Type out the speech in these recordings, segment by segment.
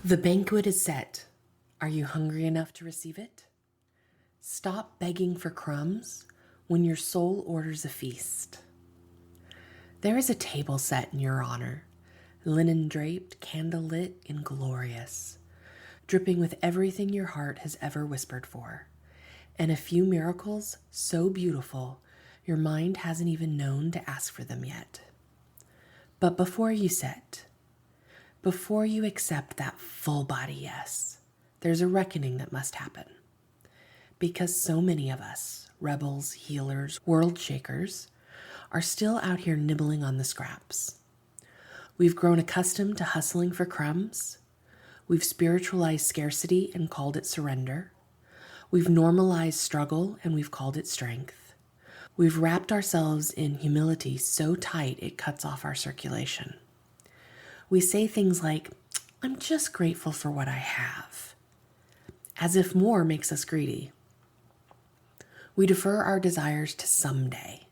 The banquet is set. Are you hungry enough to receive it? Stop begging for crumbs when your soul orders a feast. There is a table set in your honor, linen draped, candle lit, and glorious, dripping with everything your heart has ever whispered for, and a few miracles so beautiful your mind hasn't even known to ask for them yet. But before you sit, before you accept that full body yes, there's a reckoning that must happen. Because so many of us, rebels, healers, world shakers, are still out here nibbling on the scraps. We've grown accustomed to hustling for crumbs. We've spiritualized scarcity and called it surrender. We've normalized struggle and we've called it strength. We've wrapped ourselves in humility so tight it cuts off our circulation. We say things like, I'm just grateful for what I have, as if more makes us greedy. We defer our desires to someday,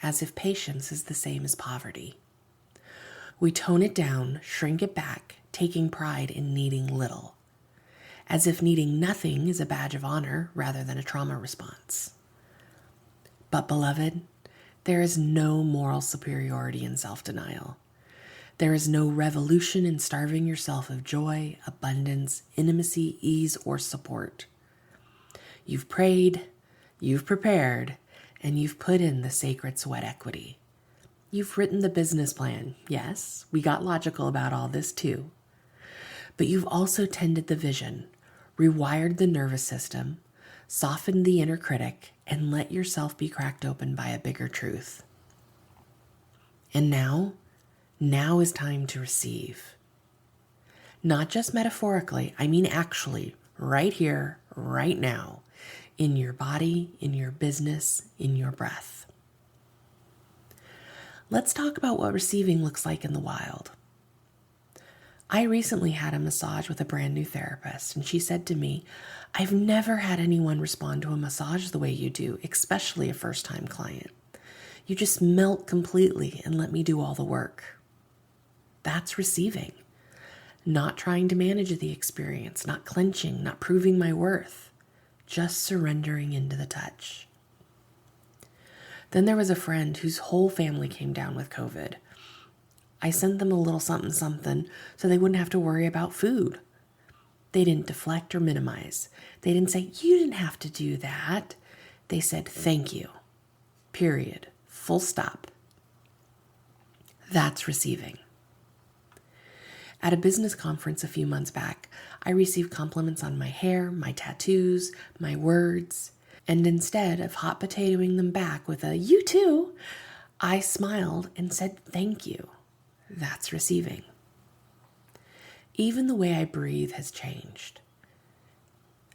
as if patience is the same as poverty. We tone it down, shrink it back, taking pride in needing little, as if needing nothing is a badge of honor rather than a trauma response. But beloved, there is no moral superiority in self-denial. There is no revolution in starving yourself of joy, abundance, intimacy, ease, or support. You've prayed, you've prepared, and you've put in the sacred sweat equity. You've written the business plan. Yes, we got logical about all this too. But you've also tended the vision, rewired the nervous system, softened the inner critic, and let yourself be cracked open by a bigger truth. And now is time to receive. Not just metaphorically, I mean actually, right here, right now, in your body, in your business, in your breath. Let's talk about what receiving looks like in the wild. I recently had a massage with a brand new therapist, and she said to me, I've never had anyone respond to a massage the way you do, especially a first-time client. You just melt completely and let me do all the work. That's receiving. Not trying to manage the experience, not clenching, not proving my worth, just surrendering into the touch. Then there was a friend whose whole family came down with COVID. I sent them a little something so they wouldn't have to worry about food. They didn't deflect or minimize. They didn't say, you didn't have to do that. They said, thank you. Period. Full stop. That's receiving. At a business conference a few months back, I received compliments on my hair, my tattoos, my words, and instead of hot potatoing them back with a you too, I smiled and said thank you. That's receiving. Even the way I breathe has changed.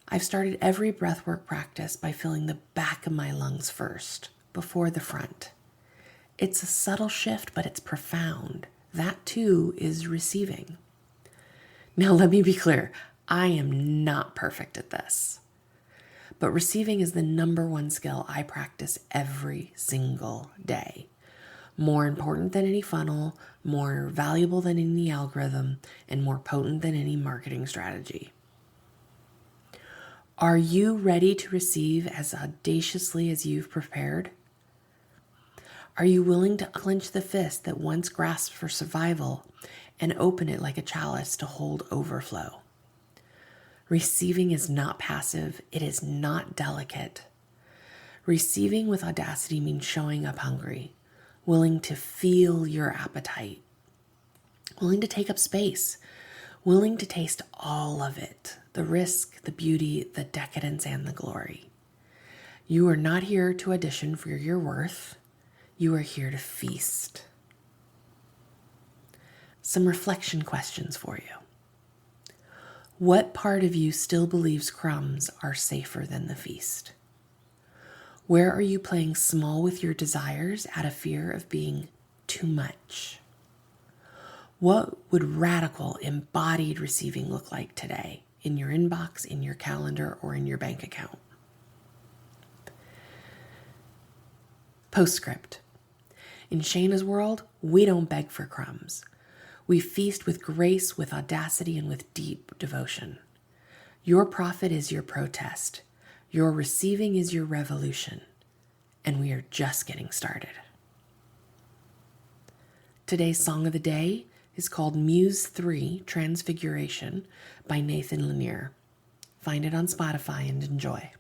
I've started every breathwork practice by filling the back of my lungs first, before the front. It's a subtle shift, but it's profound. That too is receiving. Now let me be clear, I am not perfect at this. But receiving is the number one skill I practice every single day. More important than any funnel, more valuable than any algorithm, and more potent than any marketing strategy. Are you ready to receive as audaciously as you've prepared? Are you willing to clench the fist that once grasped for survival and open it like a chalice to hold overflow? Receiving is not passive. It is not delicate. Receiving with audacity means showing up hungry, willing to feel your appetite, willing to take up space, willing to taste all of it, the risk, the beauty, the decadence, and the glory. You are not here to audition for your worth. You are here to feast. Some reflection questions for you. What part of you still believes crumbs are safer than the feast? Where are you playing small with your desires out of fear of being too much? What would radical, embodied receiving look like today in your inbox, in your calendar, or in your bank account? Postscript. In Shayna's world, we don't beg for crumbs. We feast with grace, with audacity, and with deep devotion. Your profit is your protest. Your receiving is your revolution. And we are just getting started. Today's song of the day is called Muse 3 Transfiguration by Nathan Lanier. Find it on Spotify and enjoy.